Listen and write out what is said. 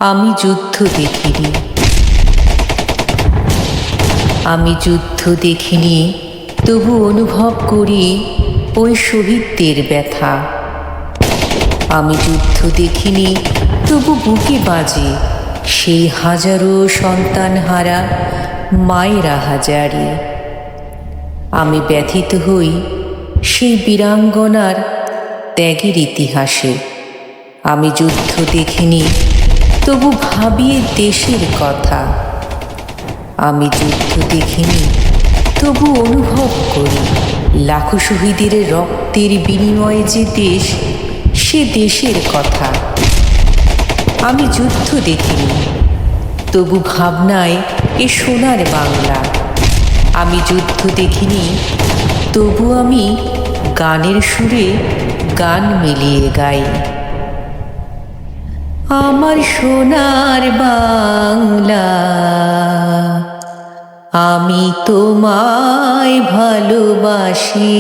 আমি যুদ্ধ দেখিনি, আমি যুদ্ধ দেখিনি, তবু অনুভব করি ওই শহীদদের ব্যথা। আমি যুদ্ধ দেখিনি, তবু বুকে বাজে সেই হাজারো সন্তানহারা মায়েরা হাজারে। আমি ব্যথিত হই সেই বীরাঙ্গনার ত্যাগের ইতিহাসে। আমি যুদ্ধ দেখিনি, তবু ভাবি দেশের কথা। আমি যুদ্ধ দেখিনি, তবু অনুভব করি লাখো শহীদের রক্তের বিনিময়ে যে দেশ, সে দেশের কথা। আমি যুদ্ধ দেখিনি, তবু ভাবনায় এ সোনার বাংলা। আমি যুদ্ধ দেখিনি, তবু আমি গানের সুরে গান মিলিয়ে গাই। আমার সোনার বাংলা, আমি তোমায় ভালোবাসি।